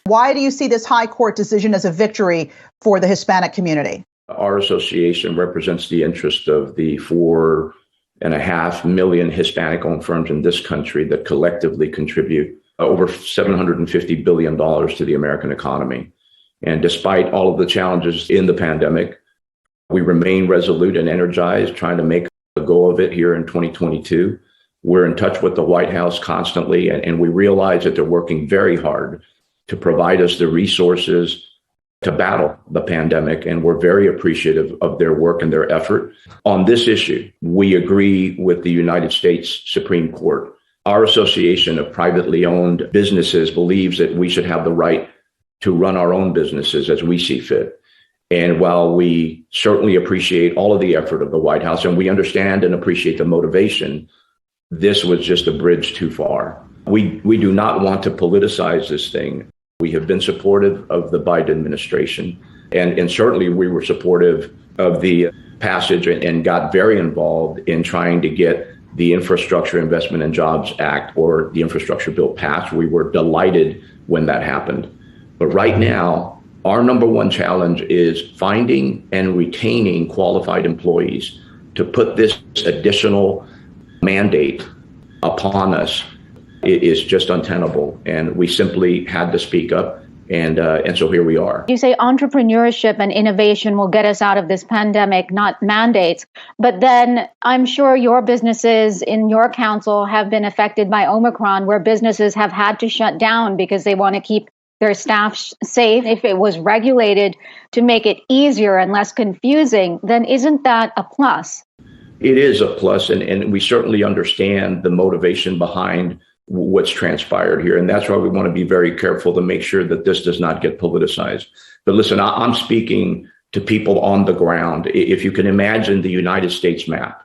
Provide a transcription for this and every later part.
Why do you see this high court decision as a victory for the Hispanic community? Our association represents the interest of the 4.5 million Hispanic-owned firms in this country that collectively contribute over $750 billion to the American economy. And despite all of the challenges in the pandemic, we remain resolute and energized, trying to make a go of it here in 2022. We're in touch with the White House constantly, and we realize that they're working very hard to provide us the resources to battle the pandemic, and we're very appreciative of their work and their effort. On this issue, we agree with the United States Supreme Court. Our Association of Privately Owned Businesses believes that we should have the right to run our own businesses as we see fit. And while we certainly appreciate all of the effort of the White House, and we understand and appreciate the motivation, this was just a bridge too far. We do not want to politicize this thing. We have been supportive of the Biden administration, and certainly we were supportive of the passage and got very involved in trying to get the Infrastructure Investment and Jobs Act, or the infrastructure bill, passed. We were delighted when that happened. But right now, our number one challenge is finding and retaining qualified employees to put this additional mandate upon us. It is just untenable, and we simply had to speak up, and so here we are. You say entrepreneurship and innovation will get us out of this pandemic, not mandates. But then I'm sure your businesses in your council have been affected by Omicron, where businesses have had to shut down because they want to keep their staff safe. If it was regulated to make it easier and less confusing, then isn't that a plus? It is a plus, and we certainly understand the motivation behind what's transpired here. And that's why we want to be very careful to make sure that this does not get politicized. But listen, I'm speaking to people on the ground. If you can imagine the United States map,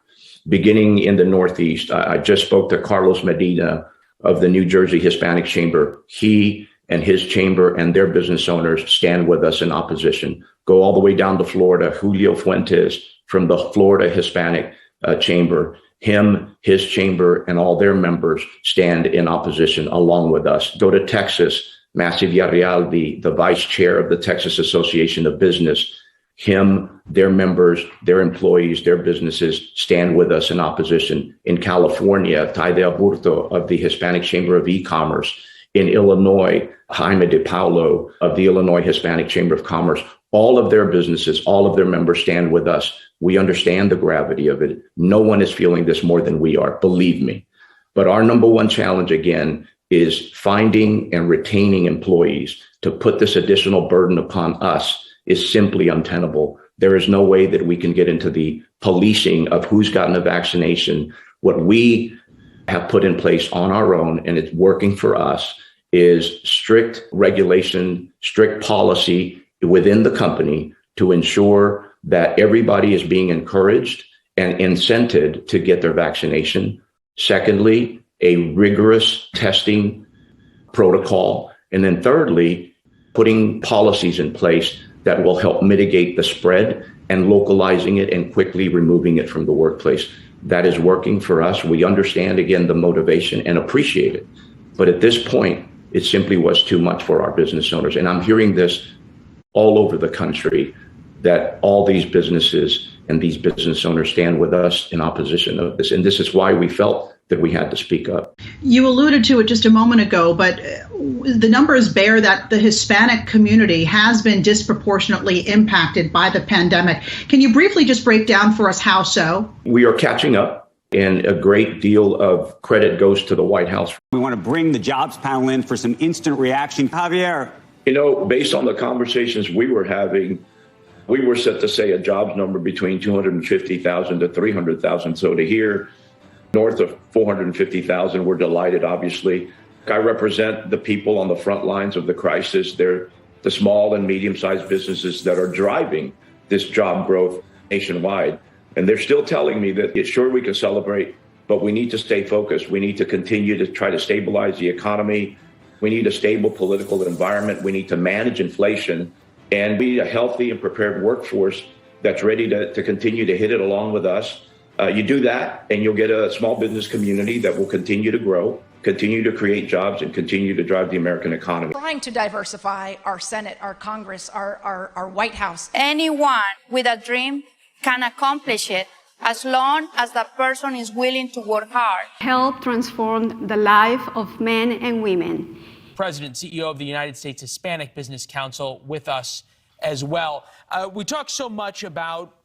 beginning in the Northeast, I just spoke to Carlos Medina of the New Jersey Hispanic Chamber. He and his chamber and their business owners stand with us in opposition. Go all the way down to Florida, Julio Fuentes from the Florida Hispanic Chamber. Him, his chamber, and all their members stand in opposition along with us. Go to Texas, Massey Villarreal, the vice chair of the Texas Association of Business. Him, their members, their employees, their businesses stand with us in opposition. In California, Taide Aburto of the Hispanic Chamber of E-Commerce. In Illinois, Jaime De Paulo of the Illinois Hispanic Chamber of Commerce. All of their businesses, all of their members stand with us. We understand the gravity of it. No one is feeling this more than we are, believe me. But our number one challenge, again, is finding and retaining employees. To put this additional burden upon us is simply untenable. There is no way that we can get into the policing of who's gotten a vaccination. What we have put in place on our own, and it's working for us, is strict regulation, strict policy within the company to ensure that everybody is being encouraged and incented to get their vaccination. Secondly, a rigorous testing protocol. And then thirdly, putting policies in place that will help mitigate the spread and localizing it and quickly removing it from the workplace. That is working for us. We understand, again, the motivation and appreciate it. But at this point, it simply was too much for our business owners. And I'm hearing this all over the country, that all these businesses and these business owners stand with us in opposition of this. And this is why we felt that we had to speak up. You alluded to it just a moment ago, but the numbers bear that the Hispanic community has been disproportionately impacted by the pandemic. Can you briefly just break down for us how so? We are catching up, and a great deal of credit goes to the White House. We want to bring the jobs panel in for some instant reaction. Javier. You know, based on the conversations we were having, we were set to say a jobs number between 250,000 to 300,000. So to hear north of 450,000, we're delighted, obviously. I represent the people on the front lines of the crisis. They're the small and medium-sized businesses that are driving this job growth nationwide. And they're still telling me that it's sure we can celebrate, but we need to stay focused. We need to continue to try to stabilize the economy. We need a stable political environment. We need to manage inflation, and we need a healthy and prepared workforce that's ready to continue to hit it along with us. You do that, and you'll get a small business community that will continue to grow. continue to create jobs, and continue to drive the American economy. Trying to diversify our Senate, our Congress, our White House. Anyone with a dream can accomplish it as long as that person is willing to work hard. Help transform the life of men and women. President, CEO of the United States Hispanic Business Council, with us as well. We talk so much about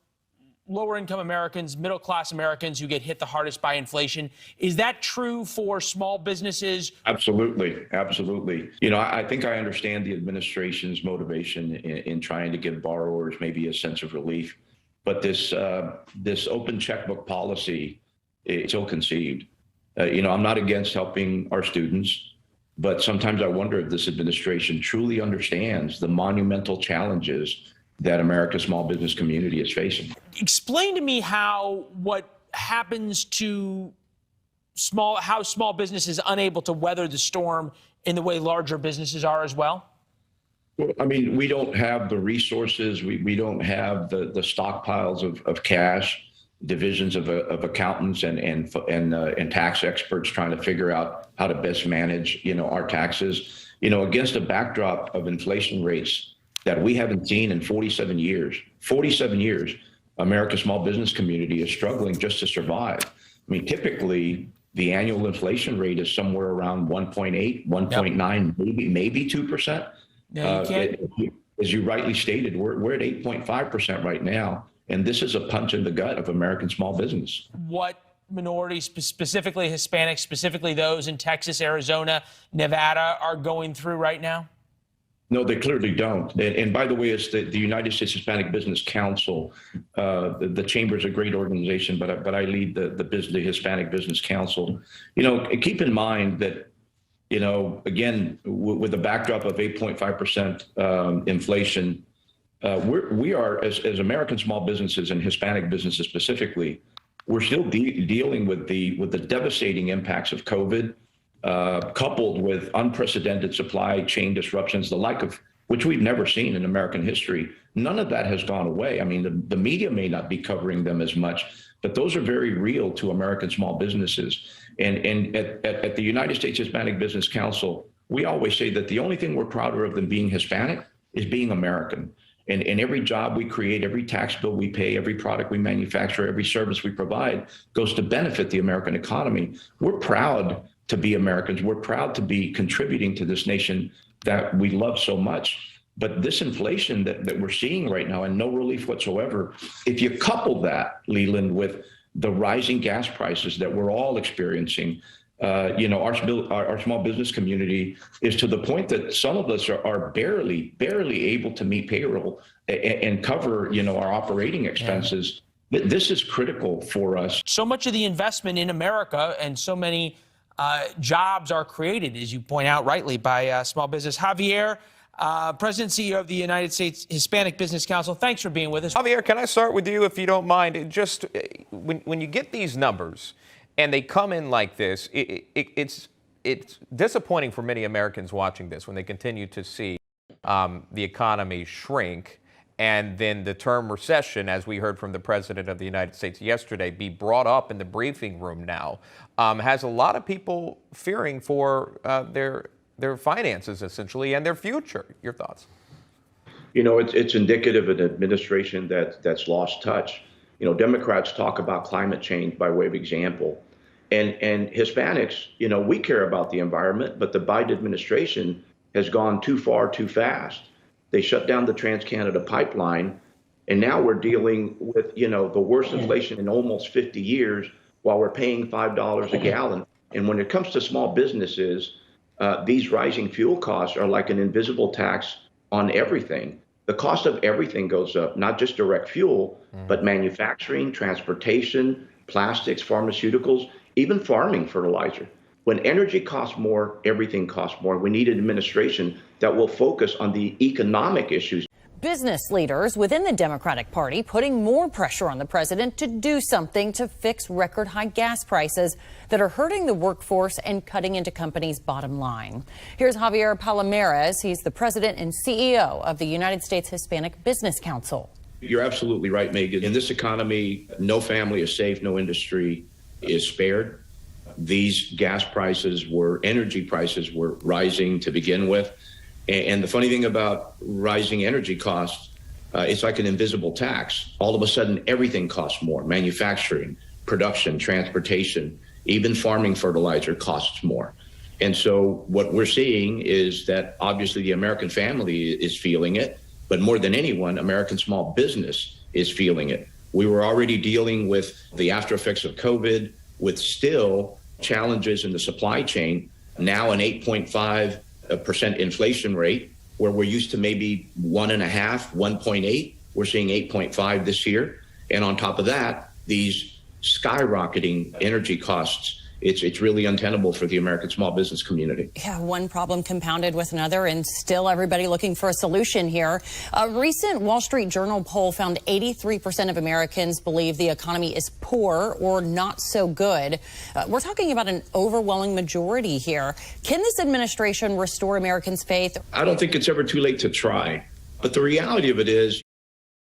lower-income Americans, middle-class Americans who get hit the hardest by inflation. Is that true for small businesses? Absolutely. Absolutely. I think I understand the administration's motivation in trying to give borrowers maybe a sense of relief. But this open checkbook policy, it's ill-conceived. I'm not against helping our students, but sometimes I wonder if this administration truly understands the monumental challenges that America's small business community is facing. Explain to me what happens to how small business is unable to weather the storm in the way larger businesses are as well. Well, I mean, we don't have the resources. We don't have the stockpiles of cash. Divisions of accountants and tax experts trying to figure out how to best manage, our taxes, against a backdrop of inflation rates that we haven't seen in 47 years. 47 years, America's small business community is struggling just to survive. I mean, typically the annual inflation rate is somewhere around 1.8, 1.9, maybe 2%. No, you can't. As you rightly stated, we're at 8.5% right now. And this is a punch in the gut of American small business. What minorities, specifically Hispanics, specifically those in Texas, Arizona, Nevada, are going through right now? No, they clearly don't. And by the way, it's the United States Hispanic Business Council. The chamber is a great organization, but I lead the Hispanic Business Council. Keep in mind that, again, with the backdrop of 8.5% inflation, we are, as American small businesses and Hispanic businesses specifically, we're still dealing with the devastating impacts of COVID, coupled with unprecedented supply chain disruptions, the like of which we've never seen in American history. None of that has gone away. I mean, the media may not be covering them as much, but those are very real to American small businesses. And at the United States Hispanic Business Council, we always say that the only thing we're prouder of than being Hispanic is being American. And every job we create, every tax bill we pay, every product we manufacture, every service we provide goes to benefit the American economy. We're proud to be Americans. We're proud to be contributing to this nation that we love so much. But this inflation that we're seeing right now, and no relief whatsoever, if you couple that, Leland, with the rising gas prices that we're all experiencing, our small business community is to the point that some of us are barely able to meet payroll and cover, our operating expenses. Yeah. This is critical for us. So much of the investment in America and so many jobs are created, as you point out rightly, by small business. Javier, President and CEO of the United States Hispanic Business Council, thanks for being with us. Javier, can I start with you, if you don't mind? Just when you get these numbers and they come in like this, it's disappointing for many Americans watching this when they continue to see the economy shrink, and then the term recession, as we heard from the President of the United States yesterday, be brought up in the briefing room now, has a lot of people fearing for their finances, essentially, and their future. Your thoughts? It's indicative of an administration that's lost touch. Democrats talk about climate change by way of example. And Hispanics, we care about the environment, but the Biden administration has gone too far too fast. They shut down the Trans-Canada pipeline, and now we're dealing with, the worst inflation in almost 50 years while we're paying $5 a gallon. And when it comes to small businesses, these rising fuel costs are like an invisible tax on everything. The cost of everything goes up, not just direct fuel, but manufacturing, transportation, plastics, pharmaceuticals, even farming fertilizer. When energy costs more, everything costs more. We need an administration that will focus on the economic issues. Business leaders within the Democratic Party putting more pressure on the president to do something to fix record high gas prices that are hurting the workforce and cutting into companies' bottom line. Here's Javier Palomares. He's the president and CEO of the United States Hispanic Business Council. You're absolutely right, Megan. In this economy, no family is safe, no industry is spared. these energy prices were rising to begin with. And the funny thing about rising energy costs, it's like an invisible tax. All of a sudden, everything costs more. Manufacturing, production, transportation, even farming fertilizer costs more. And so what we're seeing is that obviously the American family is feeling it, but more than anyone, American small business is feeling it. We were already dealing with the after effects of COVID, with still challenges in the supply chain, now an 8.5% inflation rate, where we're used to maybe 1.5, 1.8. We're seeing 8.5 this year. And on top of that, these skyrocketing energy costs. It's really untenable for the American small business community. Yeah, one problem compounded with another, and still everybody looking for a solution here. A recent Wall Street Journal poll found 83% of Americans believe the economy is poor or not so good. We're talking about an overwhelming majority here. Can this administration restore Americans' faith? I don't think it's ever too late to try. But the reality of it is,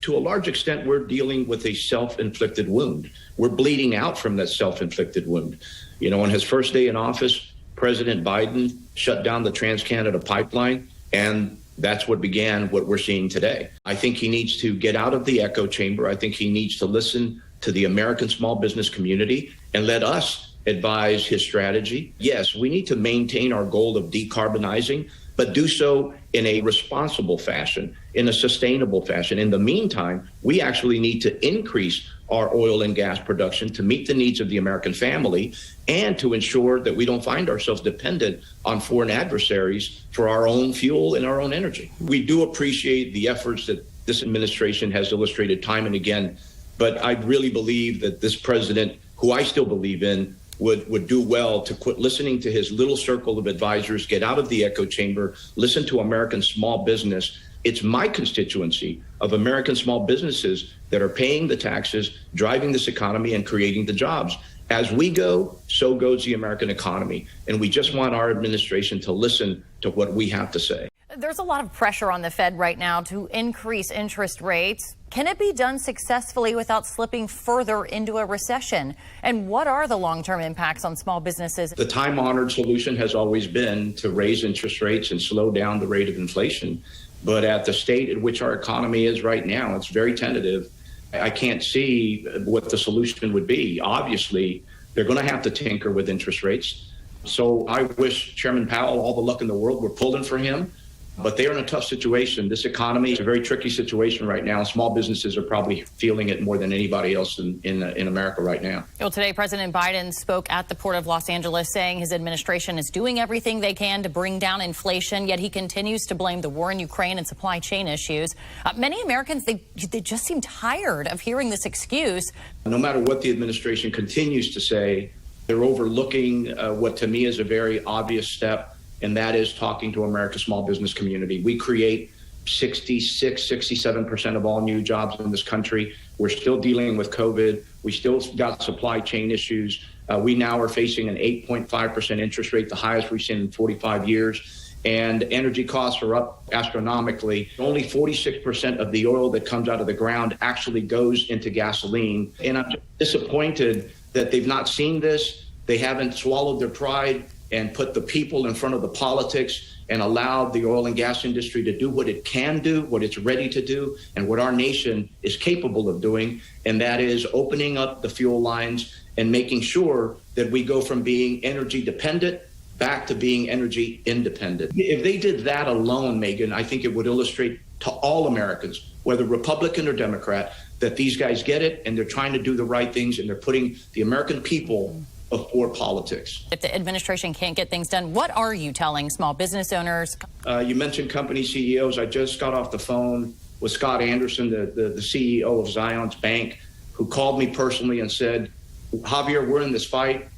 to a large extent, we're dealing with a self-inflicted wound. We're bleeding out from that self-inflicted wound. You know, on his first day in office, President Biden shut down the Trans-Canada pipeline, and that's what began what we're seeing today. I think he needs to get out of the echo chamber. I think he needs to listen to the American small business community and let us advise his strategy. Yes, we need to maintain our goal of decarbonizing, but do so in a responsible fashion, in a sustainable fashion. In the meantime, we actually need to increase our oil and gas production to meet the needs of the American family and to ensure that we don't find ourselves dependent on foreign adversaries for our own fuel and our own energy. We do appreciate the efforts that this administration has illustrated time and again, but I really believe that this president, who I still believe in, would do well to quit listening to his little circle of advisors, get out of the echo chamber, listen to American small business. It's my constituency of American small businesses that are paying the taxes, driving this economy, and creating the jobs. As we go, so goes the American economy. And we just want our administration to listen to what we have to say. There's a lot of pressure on the Fed right now to increase interest rates. Can it be done successfully without slipping further into a recession? And what are the long-term impacts on small businesses? The time-honored solution has always been to raise interest rates and slow down the rate of inflation. But at the state at which our economy is right now, it's very tentative. I can't see what the solution would be. Obviously, they're going to have to tinker with interest rates. So I wish Chairman Powell all the luck in the world. We're pulling for him. But they're in a tough situation. This economy is a very tricky situation right now. Small businesses are probably feeling it more than anybody else in America right now. Well, today, President Biden spoke at the Port of Los Angeles, saying his administration is doing everything they can to bring down inflation, yet he continues to blame the war in Ukraine and supply chain issues. Many Americans, they just seem tired of hearing this excuse. No matter what the administration continues to say, they're overlooking what to me is a very obvious step, and that is talking to America's small business community. We create 67% of all new jobs in this country. We're still dealing with COVID. We still got supply chain issues. We now are facing an 8.5% interest rate, the highest we've seen in 45 years. And energy costs are up astronomically. Only 46% of the oil that comes out of the ground actually goes into gasoline. And I'm disappointed that they've not seen this. They haven't swallowed their pride and put the people in front of the politics and allowed the oil and gas industry to do what it can do, what it's ready to do, and what our nation is capable of doing, and that is opening up the fuel lines and making sure that we go from being energy dependent back to being energy independent. If they did that alone, Megan, I think it would illustrate to all Americans, whether Republican or Democrat, that these guys get it and they're trying to do the right things and they're putting the American people before politics. If the administration can't get things done, what are you telling small business owners? You mentioned company CEOs. I just got off the phone with Scott Anderson, the CEO of Zions Bank, who called me personally and said, Javier, we're in this fight.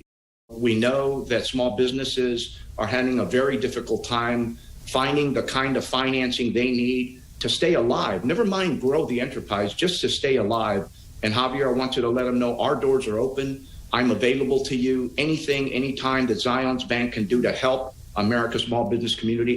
We know that small businesses are having a very difficult time finding the kind of financing they need to stay alive. Never mind grow the enterprise, just to stay alive. And Javier, I want you to let them know our doors are open. I'm available to you. Anything, anytime that Zions Bank can do to help America's small business community,